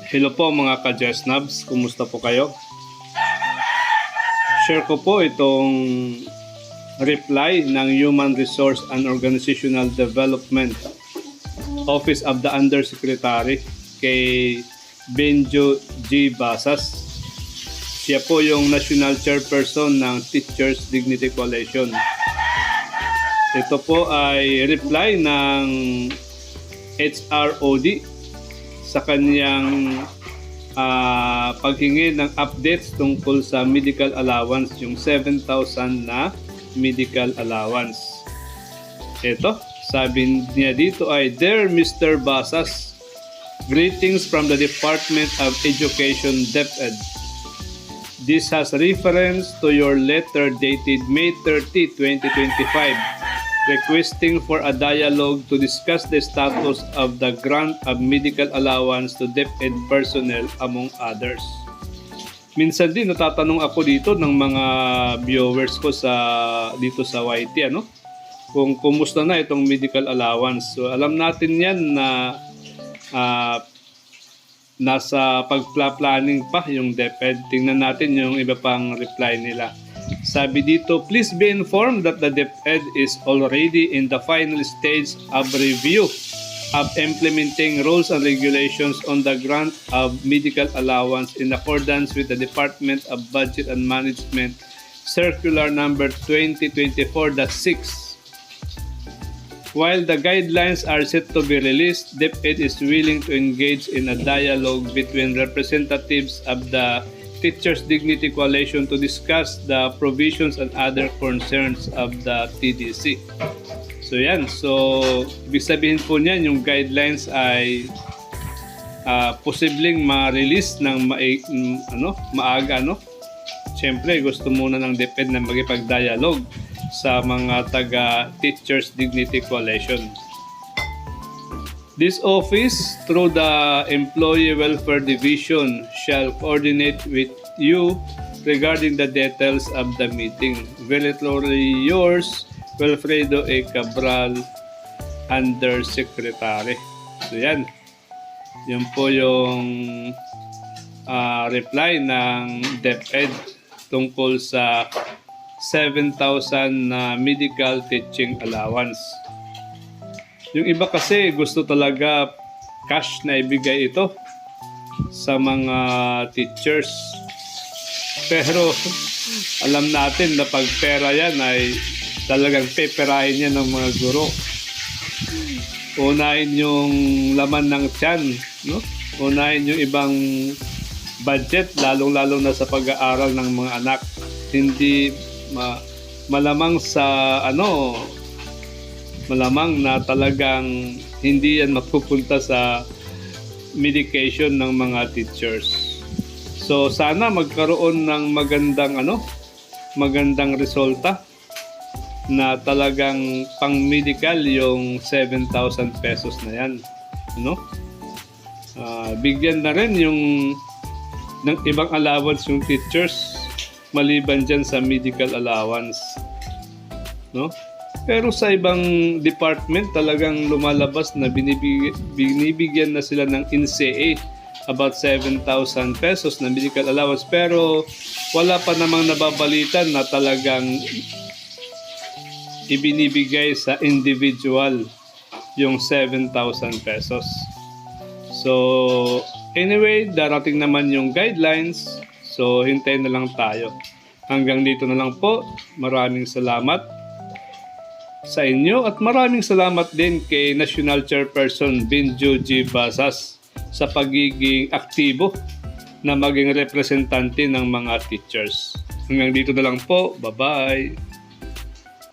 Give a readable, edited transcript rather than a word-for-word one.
Hello po mga ka-Jesnabs, kumusta po kayo? Share ko po itong reply ng Human Resource and Organizational Development Office of the Undersecretary kay Benjo G. Basas. Siya po yung National Chairperson ng Teachers Dignity Coalition. Ito po ay reply ng HROD sa kanyang paghingi ng updates tungkol sa medical allowance, yung 7,000 na medical allowance. Ito, sabi niya dito ay, "Dear Mr. Basas, greetings from the Department of Education, DepEd. This has reference to your letter dated May 30, 2025, requesting for a dialogue to discuss the status of the grant of medical allowance to DepEd personnel, among others." Minsan din natatanong ako dito ng mga viewers ko dito sa YT, kung kumusta na itong medical allowance. So alam natin yan na nasa pagpla-planning pa yung DepEd. Tingnan natin yung iba pang reply nila. Sabi dito, "Please be informed that the DepEd is already in the final stage of review of implementing rules and regulations on the grant of medical allowance in accordance with the Department of Budget and Management Circular number 2024-6. While the guidelines are set to be released, DepEd is willing to engage in a dialogue between representatives of the Teachers Dignity Coalition to discuss the provisions and other concerns of the TDC." So yan, so ibig sabihin po niyan yung guidelines ay posibleng ma-release ng maaga, Siyempre gusto muna ng DepEd na magipag-dialogue sa mga taga Teachers Dignity Coalition. "This office, through the Employee Welfare Division, shall coordinate with you regarding the details of the meeting. Very truly yours, Wilfredo A. Cabral, Undersecretary." So yan. Yan po yung reply ng DepEd tungkol sa 7,000 na medical teaching allowance. Yung iba kasi gusto talaga cash na ibigay ito sa mga teachers. Pero alam natin na pag pera yan ay talagang peperahin yan ng mga guro. Unahin yung laman ng tiyan, Unahin yung ibang budget, lalong-lalo na sa pag-aaral ng mga anak. Hindi malamang malamang na talagang hindi yan mapupunta sa medication ng mga teachers. So sana magkaroon ng magandang resulta na talagang pang-medical yung 7,000 pesos na yan, bigyan na rin yung ng ibang allowance yung teachers maliban dyan sa medical allowance, Pero sa ibang department talagang lumalabas na binibigyan na sila ng NCA about 7,000 pesos na medical allowance, pero wala pa namang nababalitan na talagang ibinibigay sa individual yung 7,000 pesos. So anyway, darating naman yung guidelines, so hintayin na lang tayo. Hanggang dito na lang po. Maraming salamat sa inyo at maraming salamat din kay National Chairperson Benjo G. Basas sa pagiging aktibo na maging representante ng mga teachers. Hanggang dito na lang po. Bye-bye!